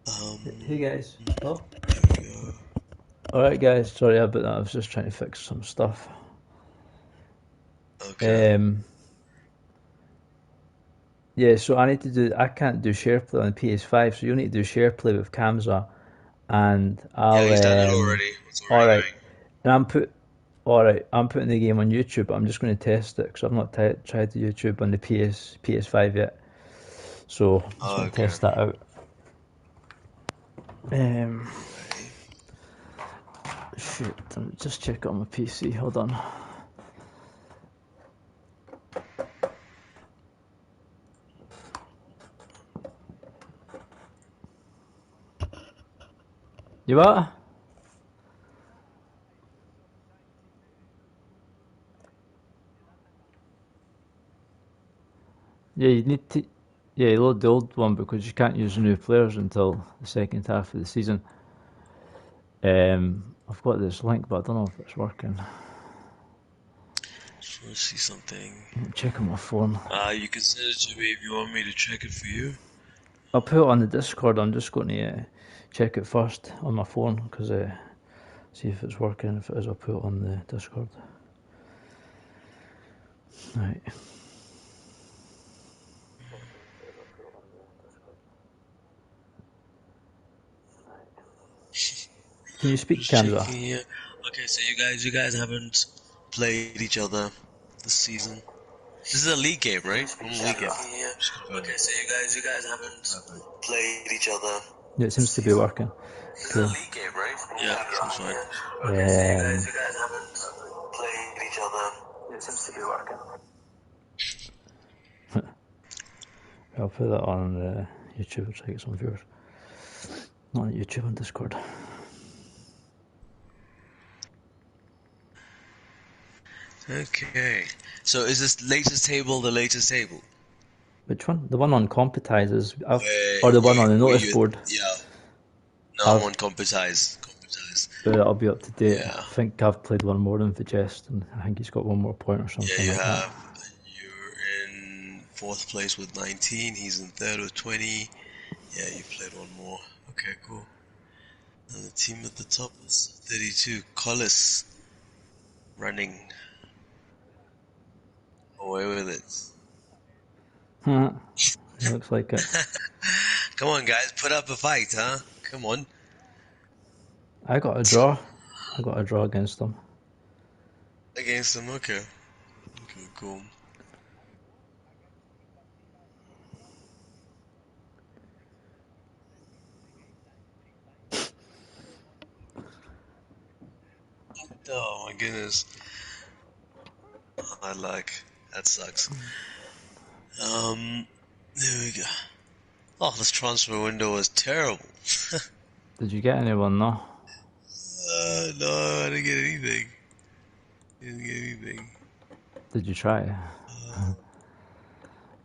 Hey guys. Oh. There we go. Alright guys, sorry about that. I was just trying to fix some stuff. Okay. Um yeah, so I can't do SharePlay on the PS5, so you'll need to do SharePlay with Kamza and Yeah, I'll he's done it already. It's already alright. going. And I'm putting the game on YouTube, but I'm just going to test it because I've not tried the YouTube on the PS5 yet. So I'm just Oh, going to okay. test that out. Um Right. Shoot, I'm just check it on my PC. Hold on. You what? Yeah, you need to. Yeah, you load the old one because you can't use the new players until the second half of the season. I've got this link, but I don't know if it's working. Just want to see something. I'm checking my phone. You can send it to me if you want me to check it for you. I'll put it on the Discord. I'm just going to check it first on my phone because see if it's working. If it is, I'll put it on the Discord. Right. Can you speak, Just Kamza? checking here. Okay, so you guys haven't played each other this season. This is a league game, right? Normal league game. Yeah. Just confirming. Okay, so you guys haven't Perfect. played each other Yeah, it this seems to be Perfect. working. season. This is a Cool. league game, right? Yeah, seems fine. Yeah. Okay, so you guys haven't played each other. Yeah, it seems to be working. I'll put that on YouTube to get some viewers. Not on YouTube, on Discord. Okay. So is this latest table the latest table? Which one? The one on Competizes, or the one Wait, on the were notice you? board. Yeah. No, I'm I've on Competize. Competize. I'll be up to date. Yeah. I think I've played one more than Vigest, and I think he's got one more point or Yeah, something you like that. have. You're in fourth place with 19. He's in third with 20. Yeah, you played one more. Okay, cool. And the team at the top is 32. Collis running away with it. It looks like it. Come on, guys, put up a fight, huh? Come on. I got a draw. I got a draw against them. Against them, okay. Okay, cool. Oh my goodness. I like. That sucks. There we go. Oh, this transfer window was terrible. Did you get anyone? No. No, I didn't get anything. Didn't get anything. Did you try?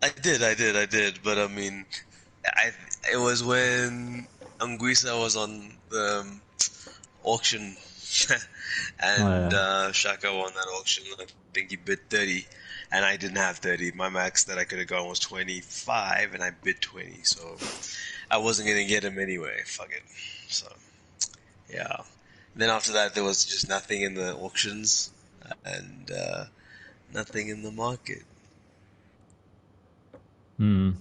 I did. But I mean, I it was when Anguissa was on the auction, Oh and yeah. Shaka won that auction. I think he bid 30, and I didn't have 30. My max that I could have gone was 25, and I bid 20, so I wasn't gonna get him anyway. Fuck it. So yeah. Then after that, there was just nothing in the auctions and nothing in the market. Hmm.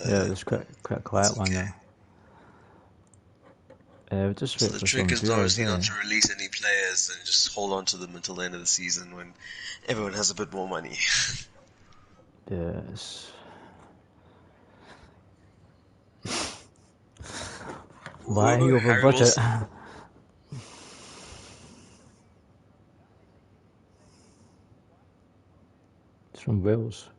Yeah, it But was quite a it's quiet one okay. there. We'll just So wait the for trick some is viewers, obviously not eh? to release any players and just hold on to them until the end of the season when everyone has a bit more money. Yes. Why are Ooh, you over Harry budget? Wilson. It's from Wales.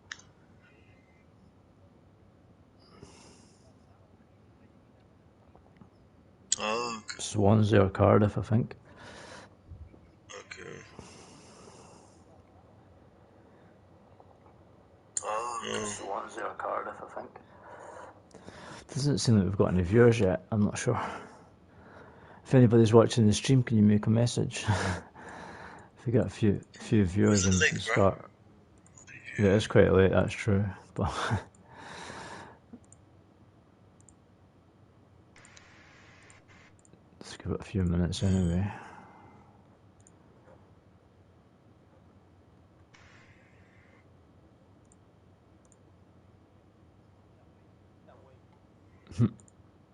Oh, Swansea or Cardiff, I think. okay. Oh, Swansea or Cardiff, I think. Doesn't seem like we've got any viewers yet. I'm not sure. If anybody's watching the stream, can you make a message? If we get a few where's viewers, the and we link, can bro? start. Yeah, it's quite late. That's true, but give it a few minutes anyway.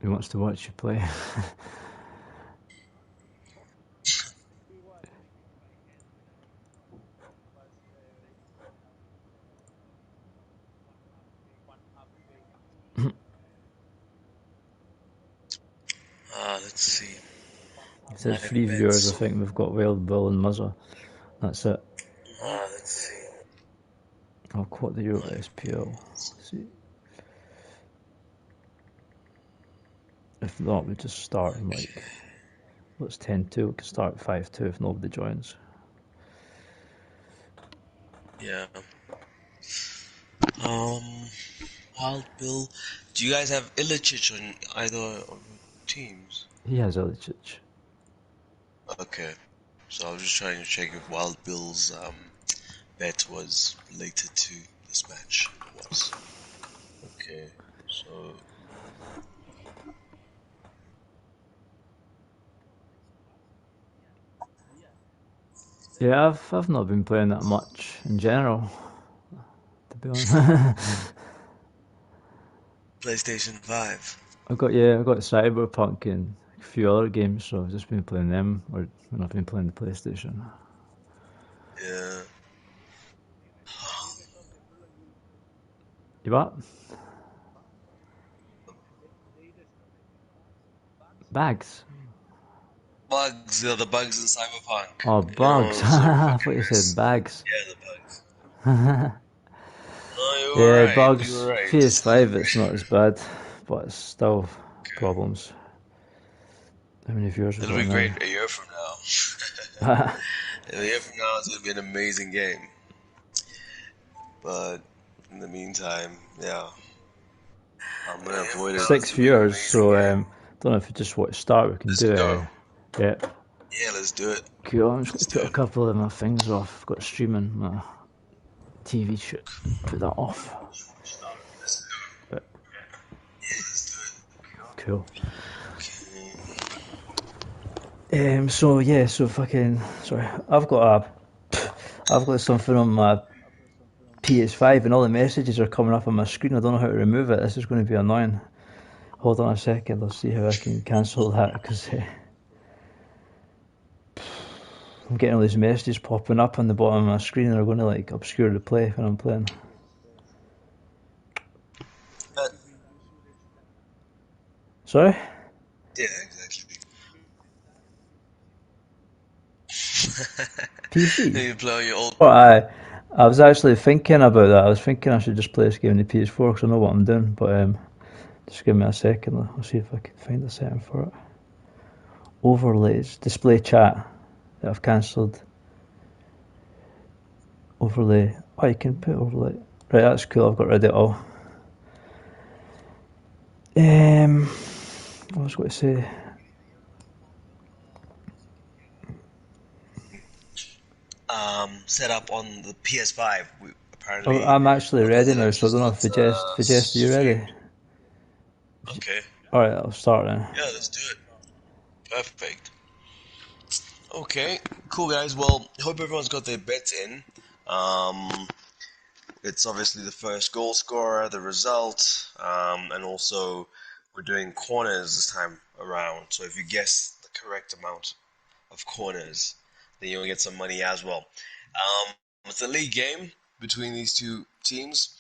He wants to watch you play. Let's see. It says Live 3 viewers. I bets. think we've got Wild Bill and Muzza. That's it. Let's see. I'll quote the Euro SPL. See. If not, we just start in like, well, it's 10-2. We can start 5-2 if nobody joins. Yeah. Wild Bill. Do you guys have Ilicic on either of your teams? He has Ilicic. Okay. So I was just trying to check if Wild Bill's bet was related to this match. It was. Okay. So Yeah, I've not been playing that much in general, to be honest. PlayStation 5. I've got Cyberpunk and a few other games, so I've just been playing them, or when I've been playing the PlayStation. Yeah. You what? Bags? Bugs, the bugs in Cyberpunk. Oh, You know, bugs. those are I thought fucking you said bags. yeah, the bugs. No, you were Yeah, right. You were bugs. right. PS5, it's not as bad, but it's still problems. How many viewers we It'll got be now? great a year from now. A year from now, it's gonna be an amazing game. But in the meantime, yeah, I'm gonna avoid it. It's 6 gonna be an viewers, amazing so game. don't know if you just want to start. We can Let's do go. yeah. Yeah, let's do it. Cool. I'm just Let's going to do put a it. couple of my things off. I've got streaming, my TV shit. Put that off. But, Yeah, let's do cool. it. So fucking sorry. I've got something on my PS5 and all the messages are coming up on my screen. I don't know how to remove it. This is going to be annoying. Hold on a second. I'll see how I can cancel that because I'm getting all these messages popping up on the bottom of my screen and they're going to like obscure the play when I'm playing. Uh, Sorry? yeah, exactly. PC? You play on your old. Well, I was actually thinking about that. I was thinking I should just play this game on the PS4 because I know what I'm doing. But just give me a second. I'll see if I can find a setting for it. Overlays, display chat that I've cancelled. Overlay. Oh, you can put overlay. Right, that's cool. I've got rid of it all. What was I going to say? Set up on the PS5. We, Oh, apparently, I'm actually ready now, Representative so I just don't know got if Vijest, are you ready? stream. Okay. Alright, I'll start then. Yeah, let's do it. Perfect. Okay, cool guys. Well, hope everyone's got their bets in. It's obviously the first goal scorer, the result, and also we're doing corners this time around. So if you guess the correct amount of corners, then you'll get some money as well. It's a league game between these two teams,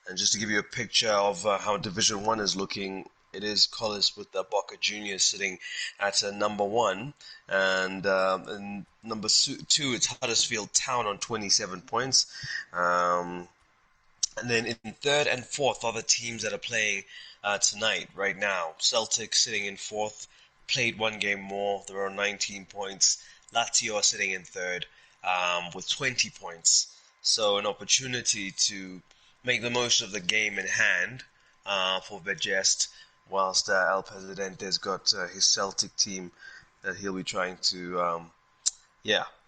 and just to give you a picture of how Division One is looking, it is Collis with the Boca Juniors sitting at number one, and number two it's Huddersfield Town on 27 points. And then in third and fourth are the teams that are playing tonight, right now. Celtic sitting in fourth, played one game more. There are 19 points. Lazio are sitting in third with 20 points. So an opportunity to make the most of the game in hand for Vegest, whilst El Presidente's got his Celtic team that he'll be trying to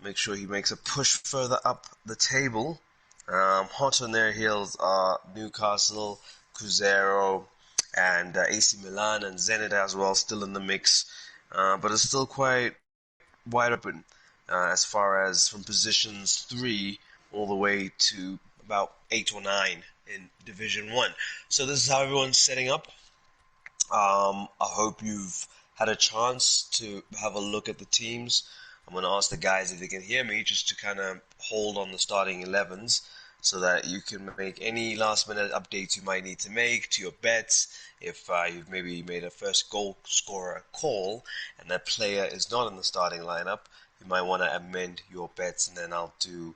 make sure he makes a push further up the table. Hot on their heels are Newcastle, Cruzeiro, and AC Milan and Zenit as well, still in the mix. but it's still quite wide open as far as from positions 3 all the way to about 8 or 9 in Division 1. So this is how everyone's setting up. I hope you've had a chance to have a look at the teams. I'm going to ask the guys if they can hear me just to kind of hold on the starting 11s so that you can make any last minute updates you might need to make to your bets. If you've maybe made a first goal scorer call and that player is not in the starting lineup, you might want to amend your bets, and then I'll do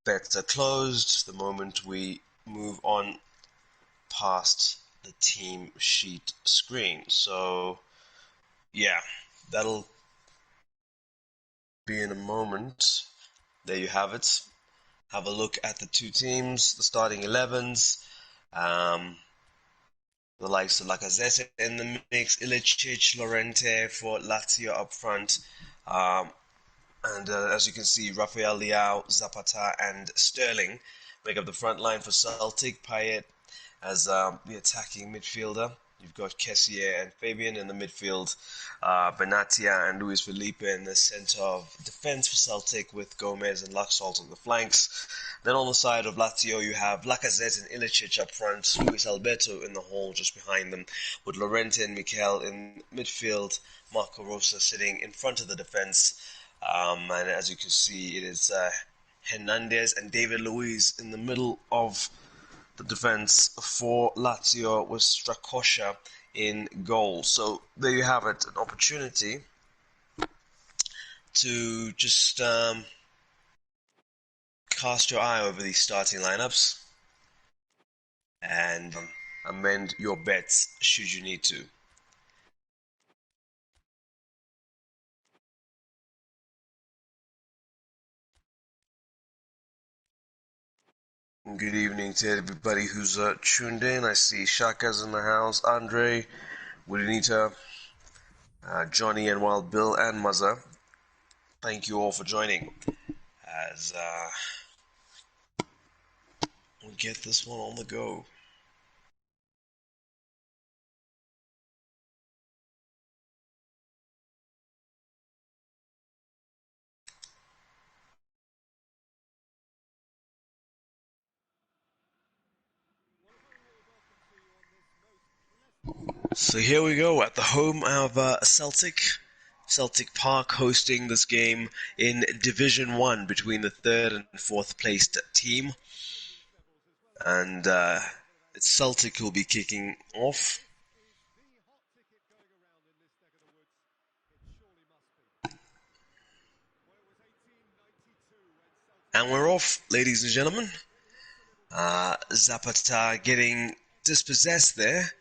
bets are closed the moment we move on past the team sheet screen. So yeah, that'll be in a moment. There you have it. Have a look at the two teams, the starting 11s. The likes of Lacazette in the mix, Ilicic, Llorente for Lazio up front. And as you can see, Rafael Leao, Zapata, and Sterling make up the front line for Celtic. Payet as the attacking midfielder. You've got Kessier and Fabian in the midfield, Benatia and Luis Felipe in the centre of defence for Celtic, with Gomez and Laxalt on the flanks. Then on the side of Lazio, you have Lacazette and Ilicic up front, Luis Alberto in the hole just behind them, with Llorente and Mikel in midfield, Marco Rosa sitting in front of the defence. And as you can see, it is Hernandez and David Luiz in the middle of the defense for Lazio, with Strakosha in goal. So there you have it, an opportunity to just cast your eye over these starting lineups and amend your bets should you need to. Good evening to everybody who's tuned in. I see Shaka's in the house, Andre, Widinita, Johnny, and Wild Bill, and Maza. Thank you all for joining as we get this one on the go. So here we go at the home of Celtic Park, hosting this game in Division 1 between the third and fourth placed team. And it's Celtic who'll be kicking off. And we're off, ladies and gentlemen. Zapata getting dispossessed there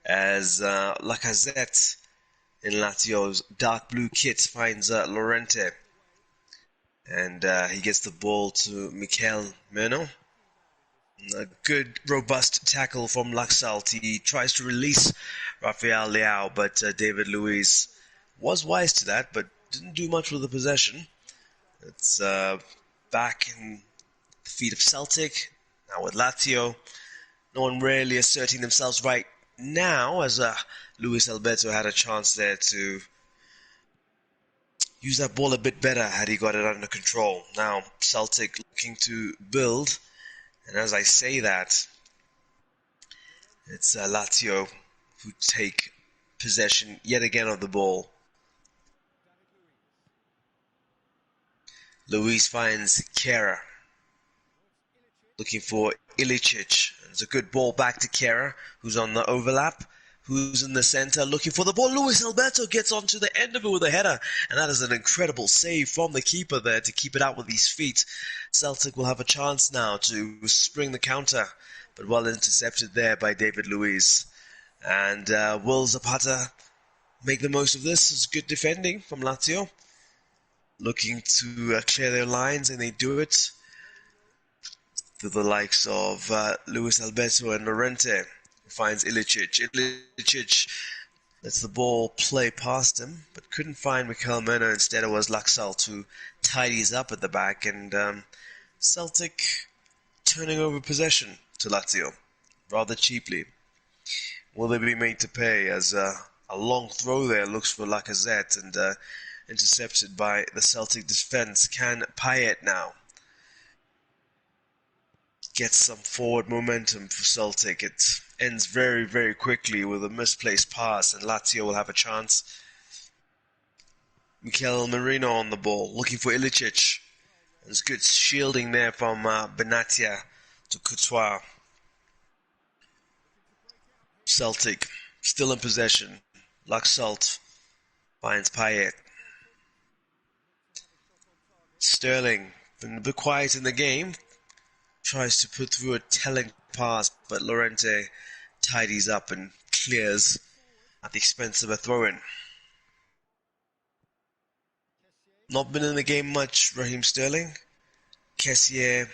as Lacazette in Lazio's dark blue kit finds Llorente. And he gets the ball to Mikel Merno. A good, robust tackle from Laxalt. He tries to release Rafael Leao, but David Luiz was wise to that, but didn't do much with the possession. It's back in the feet of Celtic, now with Lazio. No one really asserting themselves right now, as Luis Alberto had a chance there to use that ball a bit better had he got it under control. Now Celtic looking to build, and as I say that, it's Lazio who take possession yet again of the ball. Luis finds Kera, looking for Ilicic. It's a good ball back to Kera, who's on the overlap, who's in the center looking for the ball. Luis Alberto gets onto the end of it with a header, and that is an incredible save from the keeper there to keep it out with his feet. Celtic will have a chance now to spring the counter, but well intercepted there by David Luiz. And will Zapata make the most of this? It's good defending from Lazio, looking to clear their lines, and they do it through the likes of Luis Alberto and Llorente, who finds Ilicic. Ilicic lets the ball play past him, but couldn't find Mikel Merno. Instead it was Laxalt who tidies up at the back, and Celtic turning over possession to Lazio rather cheaply. Will they be made to pay as A long throw there looks for Lacazette and intercepted by the Celtic defense. Can Payet now get some forward momentum for Celtic? It ends very, very quickly with a misplaced pass, and Lazio will have a chance. Mikel Merino on the ball, looking for Ilicic. There's good shielding there from Benatia to Courtois. Celtic still in possession. Laxalt finds Payet. Sterling, been a bit quiet in the game, tries to put through a telling pass, but Llorente tidies up and clears at the expense of a throw-in. Not been in the game much, Raheem Sterling. Kessié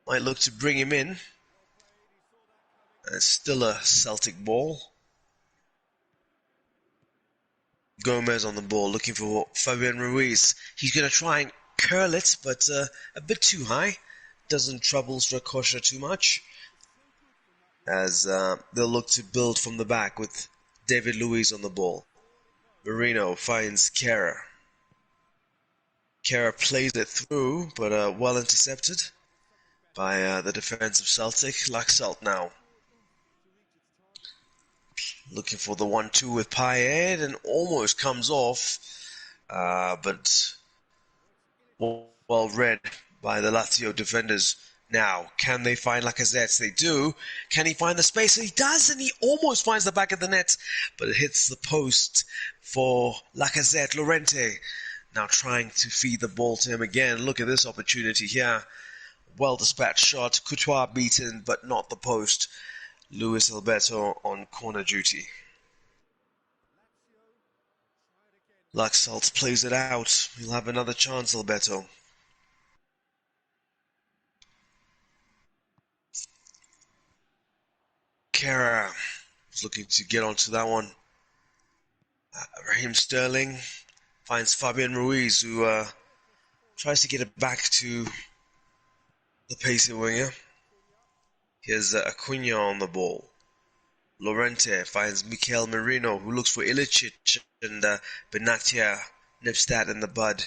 might look to bring him in. And it's still a Celtic ball. Gomez on the ball, looking for Fabian Ruiz. He's going to try and curl it, but a bit too high. Doesn't trouble Strakosha too much. As they'll look to build from the back with David Luiz on the ball. Merino finds Kera. Kera plays it through, but well intercepted by the defense of Celtic. Laxalt now. Looking for the 1-2 with Payet and almost comes off, but well read by the Lazio defenders. Now, can they find Lacazette? They do. Can he find the space? He does, and he almost finds the back of the net, but it hits the post for Lacazette. Llorente now trying to feed the ball to him again. Look at this opportunity here. Well-dispatched shot. Courtois beaten, but not the post. Luis Alberto on corner duty. Laxalt plays it out. He'll have another chance, Alberto. Kera is looking to get onto that one. Raheem Sterling finds Fabian Ruiz, who tries to get it back to the pacey winger. Here's Acuna on the ball. Llorente finds Mikel Merino, who looks for Ilicic, and Benatia nips that in the bud.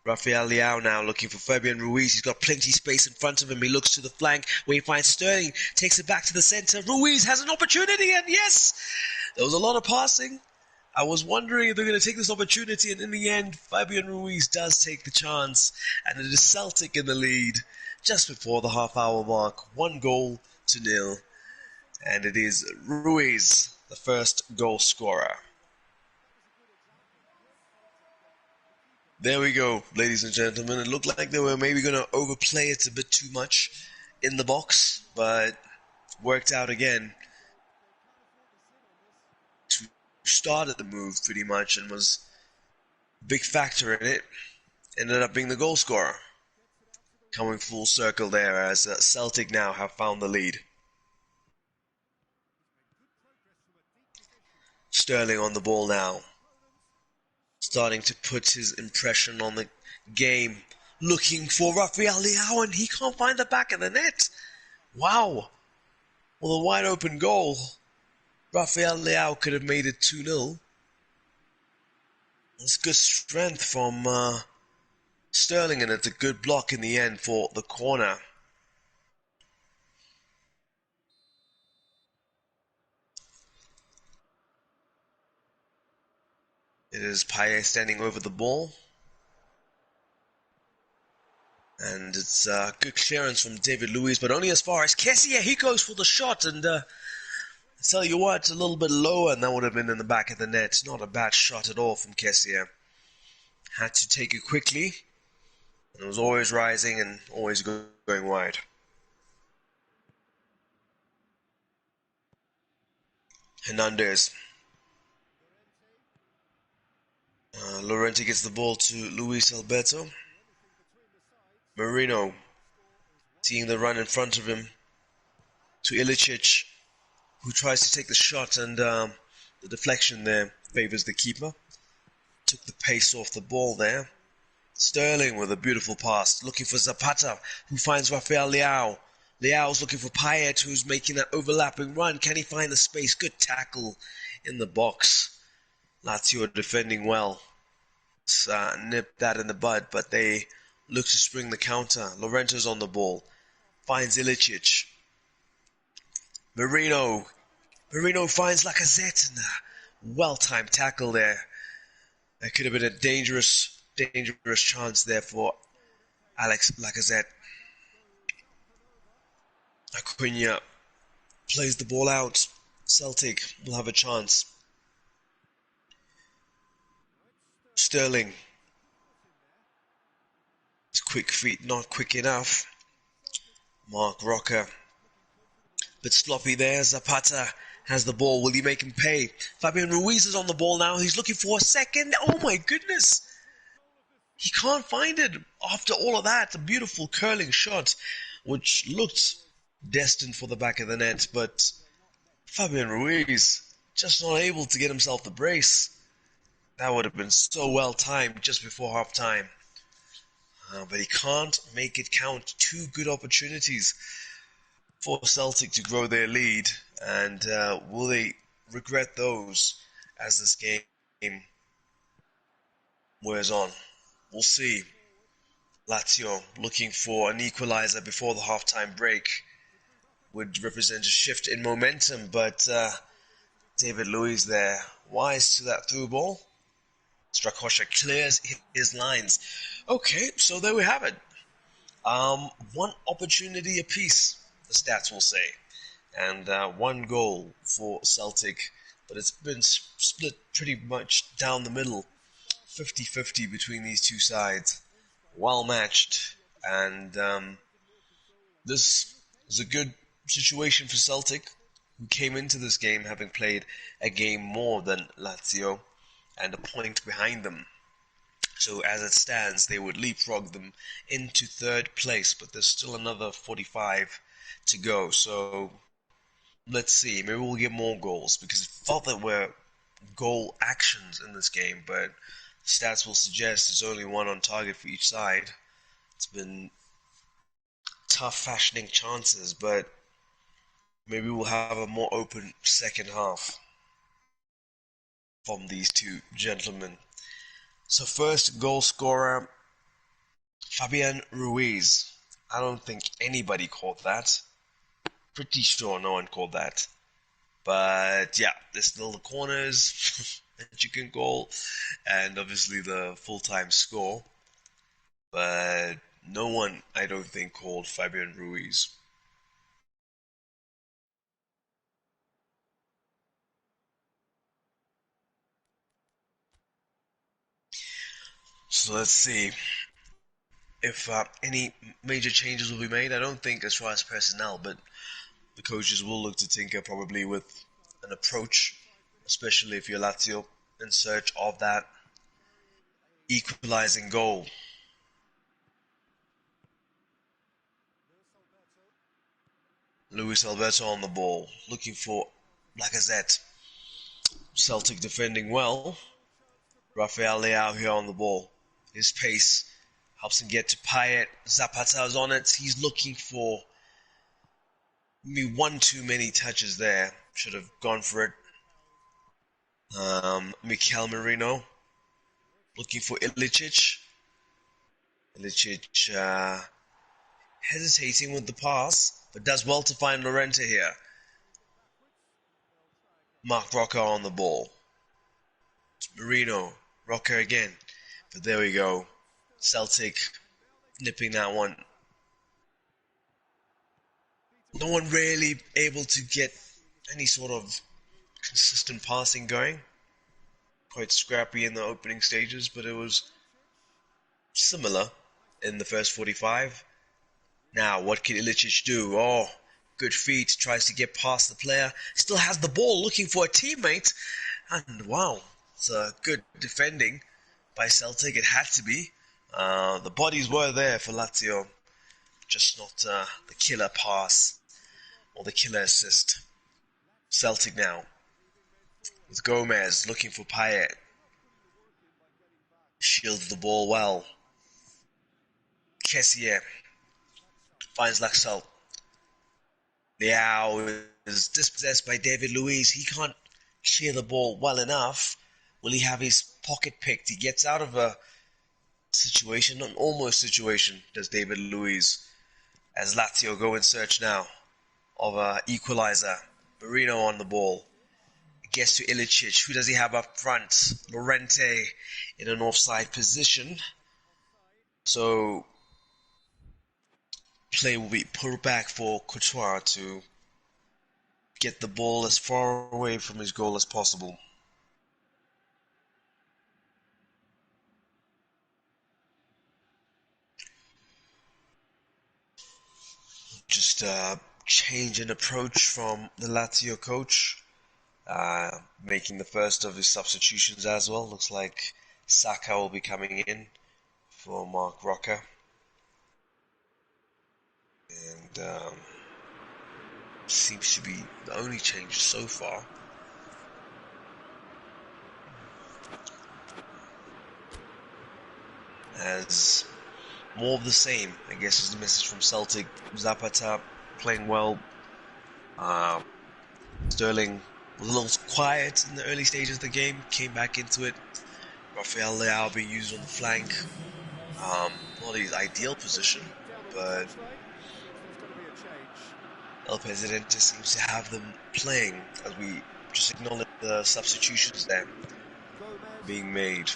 Rafael Leao now looking for Fabian Ruiz. He's got plenty of space in front of him. He looks to the flank where he finds Sterling, takes it back to the center. Ruiz has an opportunity, and yes, there was a lot of passing. I was wondering if they're going to take this opportunity, and in the end, Fabian Ruiz does take the chance, and it is Celtic in the lead just before the half-hour mark. 1-0, and it is Ruiz, the first goal scorer. There we go, ladies and gentlemen. It looked like they were maybe going to overplay it a bit too much in the box, but worked out again. Started the move pretty much and was a big factor in it. Ended up being the goal scorer. Coming full circle there as Celtic now have found the lead. Sterling on the ball now. Starting to put his impression on the game. Looking for Rafael Leao, and he can't find the back of the net. Wow. Well, a wide open goal. Rafael Leao could have made it 2-0. That's good strength from Sterling, and it's a good block in the end for the corner. It is Payet standing over the ball. And it's a good clearance from David Luiz, but only as far as Kessié. He goes for the shot, and I tell you what, a little bit lower, and that would have been in the back of the net. Not a bad shot at all from Kessié. Had to take it quickly, and it was always rising and always going wide. Hernandez. Llorente gets the ball to Luis Alberto. Merino, seeing the run in front of him, to Ilicic, who tries to take the shot, and the deflection there favors the keeper. Took the pace off the ball there. Sterling with a beautiful pass, looking for Zapata, who finds Rafael Leao. Leao's looking for Payet, who's making that overlapping run. Can he find the space? Good tackle in the box. Lazio defending well. Nipped that in the bud, but they look to spring the counter. Lorento's on the ball. Finds Ilicic. Marino. Marino finds Lacazette. Well-timed tackle there. That could have been a dangerous chance there for Alex Lacazette. Acuna plays the ball out. Celtic will have a chance. Sterling. His quick feet not quick enough. Mark Rocker. Bit sloppy there. Zapata has the ball. Will he make him pay? Fabian Ruiz is on the ball now. He's looking for a second. Oh my goodness. He can't find it. After all of that, a beautiful curling shot, which looked destined for the back of the net, but Fabian Ruiz just not able to get himself the brace. That would have been so well timed just before half time. But he can't make it count. Two good opportunities for Celtic to grow their lead, and will they regret those as this game wears on? We'll see. Lazio looking for an equalizer before the halftime break would represent a shift in momentum, but David Luiz there, wise to that through ball. Strakosha clears his lines. Okay, so there we have it. One opportunity apiece, the stats will say, and one goal for Celtic, but it's been split pretty much down the middle, 50-50 between these two sides. Well matched, and this is a good situation for Celtic, who came into this game having played a game more than Lazio and a point behind them. So as it stands, they would leapfrog them into third place, but there's still another 45 to go. So let's see, maybe we'll get more goals, because it felt that were goal actions in this game, but stats will suggest it's only one on target for each side. It's been tough fashioning chances, but maybe we'll have a more open second half from these two gentlemen. So first goal scorer, Fabian Ruiz. I don't think anybody called that. Pretty sure no one called that. But yeah, there's still the corners that you can call, and obviously the full-time score. But no one, I don't think, called Fabian Ruiz. So let's see if any major changes will be made. I don't think as far as personnel, but the coaches will look to tinker probably with an approach, especially if you're Lazio, in search of that equalizing goal. Luis Alberto on the ball, looking for Lacazette. Celtic defending well. Rafael Leao here on the ball. His pace helps him get to Payet. Zapata's on it. He's looking for maybe one too many touches there. Should have gone for it. Mikel Merino looking for Ilicic. Ilicic hesitating with the pass, but does well to find Lorente here. Mark Rocker on the ball. It's Merino. Rocker again. But there we go. Celtic nipping that one. No one really able to get any sort of consistent passing going. Quite scrappy in the opening stages, but it was similar in the first 45. Now, what can Ilicic do? Oh, good feet, tries to get past the player. Still has the ball, looking for a teammate. And wow, it's a good defending by Celtic. It had to be. The bodies were there for Lazio. Just not the killer pass or the killer assist. Celtic now. With Gomez looking for Payet. Shields the ball well. Kessier finds Laxalt. Leao is dispossessed by David Luiz. He can't clear the ball well enough? Will he have his pocket picked? He gets out of a situation, an almost situation, does David Luiz, as Lazio go in search now of a equalizer. Marino on the ball. Gets to Ilicic. Who does he have up front? Llorente in an offside position. So play will be put back for Courtois to get the ball as far away from his goal as possible. Just change in approach from the Lazio coach, making the first of his substitutions as well. Looks like Saka will be coming in for Mark Roca. And seems to be the only change so far. As more of the same, I guess, is the message from Celtic. Zapata playing well. Sterling was a little quiet in the early stages of the game, came back into it. Rafael Leao being used on the flank. Not his ideal position, but El Presidente seems to have them playing, as we just acknowledge the substitutions there being made.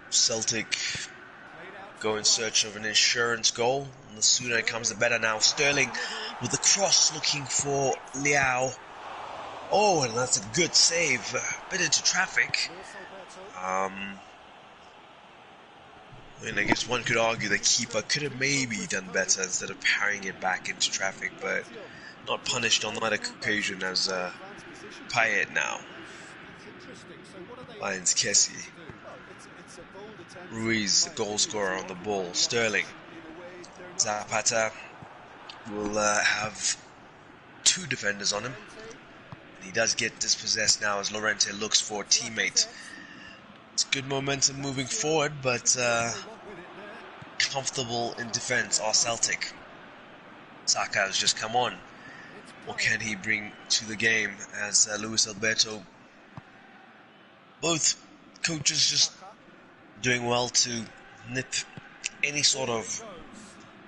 Celtic go in search of an insurance goal, and the sooner it comes the better now. Sterling with the cross looking for Leao. Oh, and that's a good save. A bit into traffic. I guess one could argue the keeper could have maybe done better instead of parrying it back into traffic, but not punished on that occasion as Payet now finds Kessie. Ruiz, the goal scorer, on the ball. Sterling. Zapata will have two defenders on him. And he does get dispossessed now as Llorente looks for a teammate. It's good momentum moving forward, but comfortable in defense are Celtic. Saka has just come on. What can he bring to the game as Luis Alberto? Both coaches just doing well to nip any sort of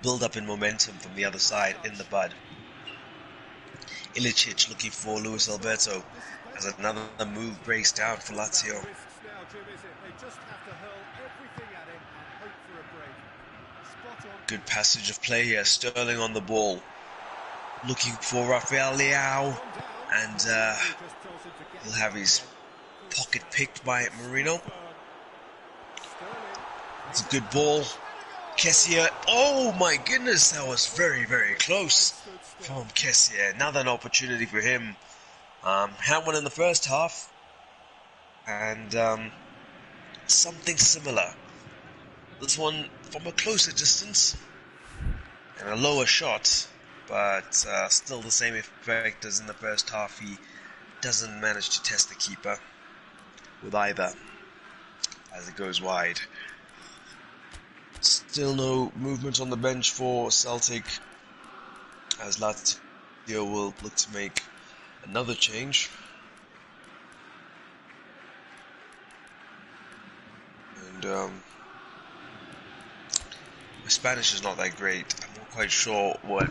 build-up in momentum from the other side in the bud. Ilicic looking for Luis Alberto as another move breaks down for Lazio. Good passage of play here. Sterling on the ball. Looking for Rafael Leao. And he'll have his pocket picked by Marino. It's a good ball. Kessie. Oh my goodness, that was very, very close from Kessie. Another opportunity for him. Had one in the first half. And something similar. This one from a closer distance and a lower shot, but still the same effect as in the first half. He doesn't manage to test the keeper with either as it goes wide. Still no movement on the bench for Celtic as Lazio will look to make another change. And my Spanish is not that great. I'm not quite sure what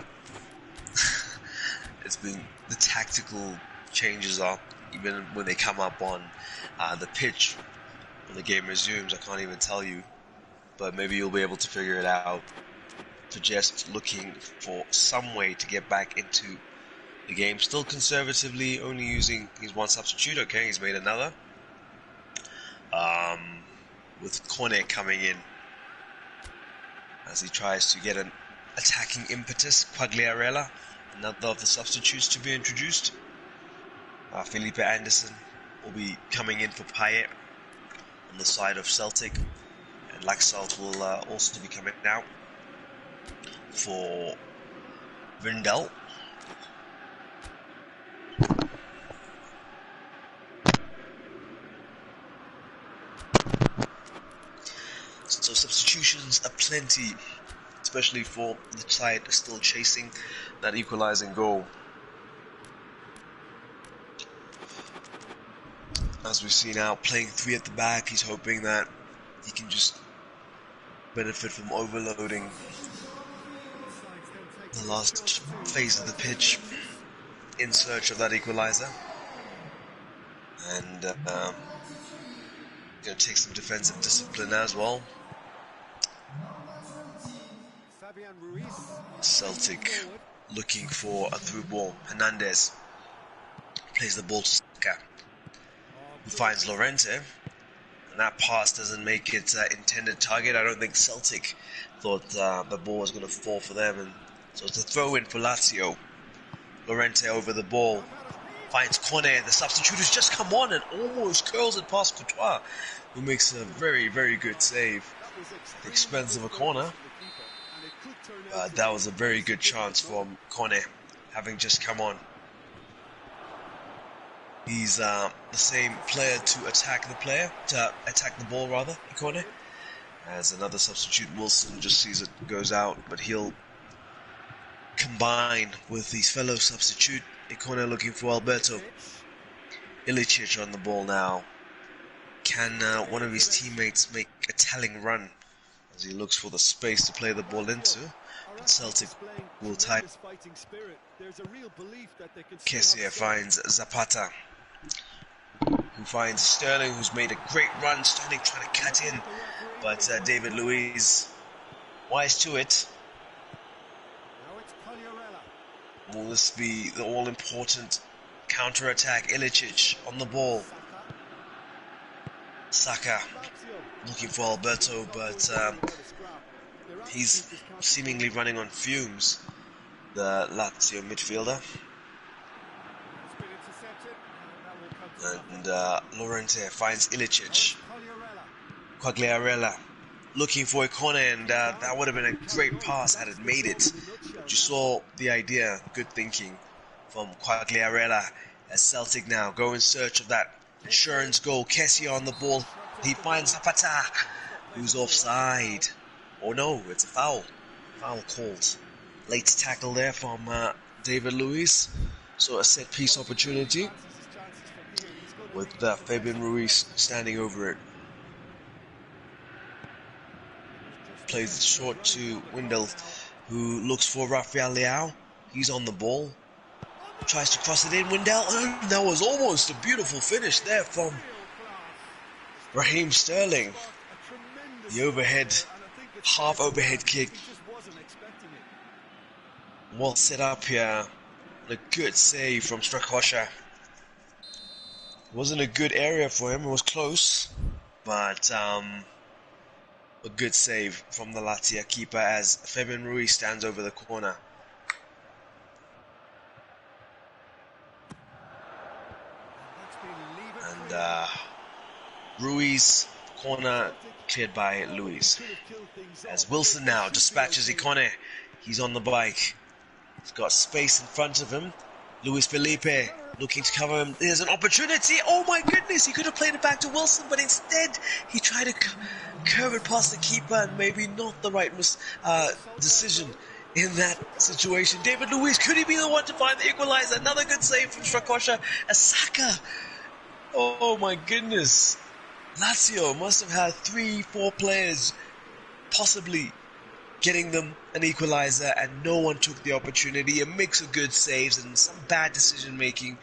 the tactical changes are, even when they come up on the pitch when the game resumes. I can't even tell you, but maybe you'll be able to figure it out. For just looking for some way to get back into the game. Still conservatively only using his one substitute. Okay, he's made another. With Kone coming in as he tries to get an attacking impetus. Quagliarella, another of the substitutes to be introduced. Felipe Anderson will be coming in for Payet on the side of Celtic. And Laxalt will also be coming out for Vindel. So substitutions are plenty, especially for the side still chasing that equalizing goal. as we see now, playing 3 at the back. He's hoping that he can just benefit from overloading the last phase of the pitch in search of that equalizer. And going to take some defensive discipline as well. Celtic looking for a through ball. Hernandez plays the ball to Saka, who finds Llorente, and that pass doesn't make its intended target. I don't think Celtic thought the ball was going to fall for them, and so it's a throw in for Lazio. Llorente over the ball, finds Kone, the substitute who's just come on and almost curls it past Courtois, who makes a very, very good save at the expense of a corner. That was a very good chance from Kone, having just come on. He's the same player to attack the ball rather, Kone. As another substitute, Wilson just sees it goes out, but he'll combine with his fellow substitute, Ikone looking for Alberto. Ilicic on the ball now. Can one of his teammates make a telling run as he looks for the space to play the ball into? But Celtic will type. Kessie finds Zapata, who finds Sterling, who's made a great run. Sterling trying to cut in, but David Luiz wise to it. Will this be the all-important counter-attack? Ilicic on the ball. Saka looking for Alberto, but he's seemingly running on fumes, the Lazio midfielder. And Llorente finds Ilicic. Quagliarella looking for Ikone, and that would have been a great pass had it made it. But you saw the idea, good thinking from Quagliarella, as Celtic now go in search of that insurance goal. Kessie on the ball, he finds Zapata, who's offside. Oh no, it's a foul. Foul called. Late tackle there from David Luiz. So a set piece opportunity with Fabian Ruiz standing over it. Plays it short to Windel, who looks for Rafael Leao. He's on the ball. Tries to cross it in. Windel. Oh, that was almost a beautiful finish there from Raheem Sterling. The overhead, half overhead kick. Well set up here. A good save from Strakosha. Wasn't a good area for him. It was close, but a good save from the Lazio keeper as Fabian Ruiz stands over the corner. And Ruiz, corner cleared by Luiz. As Wilson now dispatches Ikone. He's on the bike. He's got space in front of him. Luis Felipe looking to cover him. There's an opportunity. Oh my goodness, he could have played it back to Wilson, but instead he tried to curve it past the keeper, and maybe not the right decision in that situation. David Luiz, could he be the one to find the equalizer? Another good save from Strakosha. Saka. Oh my goodness. Lazio must have had 3-4 players possibly getting them an equalizer, and no one took the opportunity. A mix of good saves and some bad decision making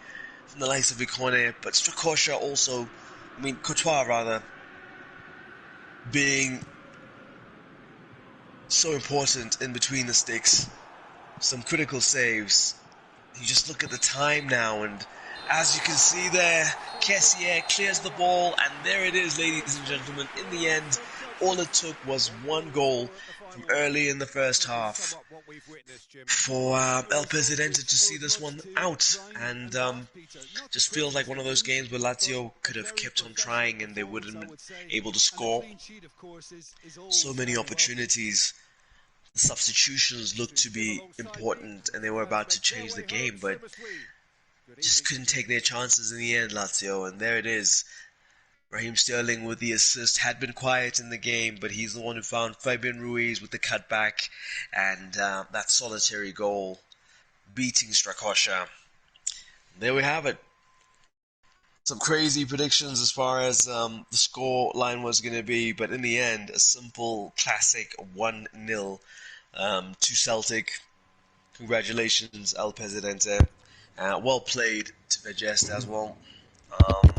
from the likes of Ikone, but Strakosha also, Courtois rather, being so important in between the sticks. Some critical saves. You just look at the time now, and as you can see there, Kessie clears the ball, and there it is, ladies and gentlemen. In the end, all it took was one goal from early in the first half for El Presidente to see this one out, and just feels like one of those games where Lazio could have kept on trying and they wouldn't have been able to score. So many opportunities. The substitutions looked to be important and they were about to change the game, but just couldn't take their chances in the end, Lazio, and there it is. Raheem Sterling with the assist had been quiet in the game, but he's the one who found Fabian Ruiz with the cutback and that solitary goal, beating Strakosha. There we have it. some crazy predictions as far as the score line was going to be, but in the end, a simple, classic 1-0 to Celtic. Congratulations, El Presidente. Well played to Vegest as well. Um,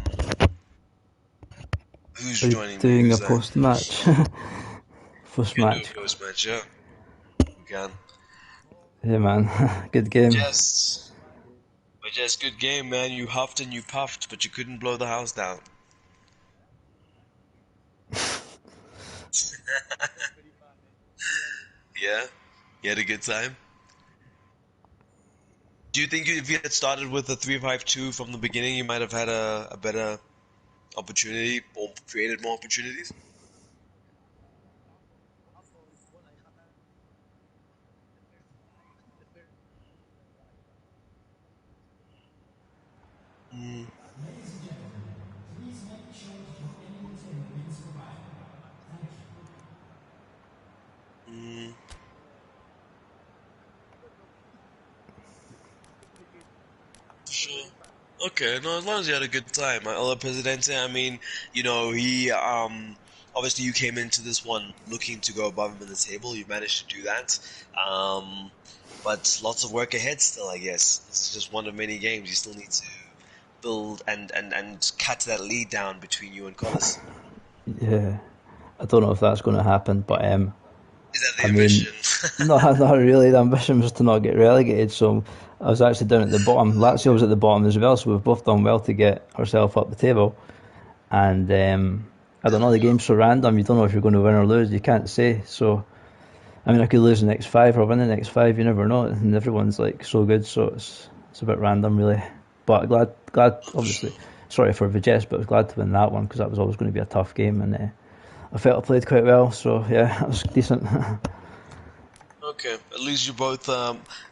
who's Are you joining me? doing a Who's that? post match? Post We can do match. a post match, yeah. We can. Yeah, man. Good game. Vegest, good game, man. You huffed and you puffed, but you couldn't blow the house down. Yeah? You had a good time? Do you think if you had started with a 3-5-2 from the beginning, you might have had a better opportunity or created more opportunities? Mm, mm, sure. Okay, no, as long as you had a good time. El Presidente, I mean, he obviously you came into this one looking to go above him in the table. You managed to do that. Um, but lots of work ahead still, I guess. This is just one of many games. You still need to build and cut that lead down between you and Collis. Yeah. I don't know if that's going to happen, but Is that I the mean, ambition? no, not really. The ambition was to not get relegated, so I was actually down at the bottom. Lazio was at the bottom as well, so we've both done well to get ourselves up the table. And I There don't we know, the go. game's so random. You don't know if you're going to win or lose. You can't say. So I mean, I could lose the next five or win the next five. You never know. And everyone's like so good, so it's a bit random, really. But glad, Oh, for obviously. sure. Sorry for Vijes, but I was glad to win that one because that was always going to be a tough game, and I felt I played quite well. So yeah, it was decent. Okay, at least you both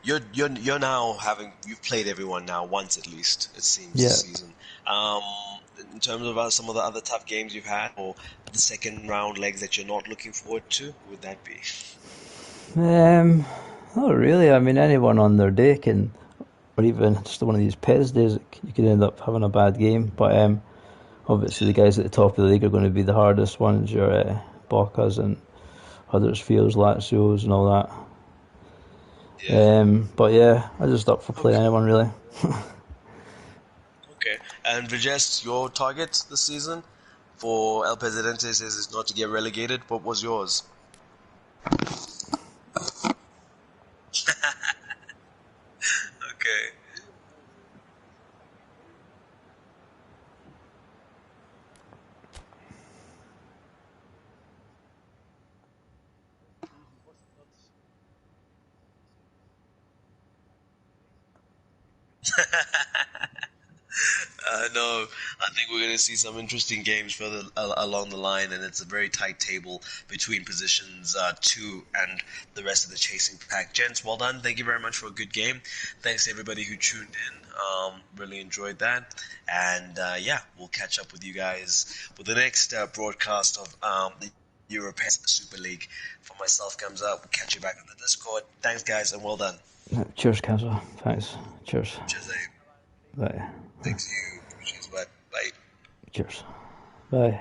you're now having you've played everyone now once at least it seems this Yeah. season. Um, in terms of some of the other tough games you've had or the second round legs that you're not looking forward to, who would that be? Um, Not really. I mean, anyone on their day can, or even just one of these Pez days, you could end up having a bad game. But obviously, the Yeah, guys at the top of the league are going to be the hardest ones. Your Bocas and Huddersfields, Lazios, and all that. yeah. But yeah, I just up for playing Okay, anyone really. okay. And Vigest, your target this season for El Presidente says is not to get relegated. What was yours? Okay. No, I think we're going to see some interesting games further along the line, and it's a very tight table between positions two and the rest of the chasing pack. Gents, well done. Thank you very much for a good game. Thanks to everybody who tuned in. Really enjoyed that. And yeah, we'll catch up with you guys with the next broadcast of the European Super League. For myself, comes up. We'll catch you back on the Discord. Thanks, guys, and well done. Cheers, Kazza. Thanks. Cheers. Cheers, Abe. Bye. Thanks to you. Cheers, bud. Bye. Cheers. Bye.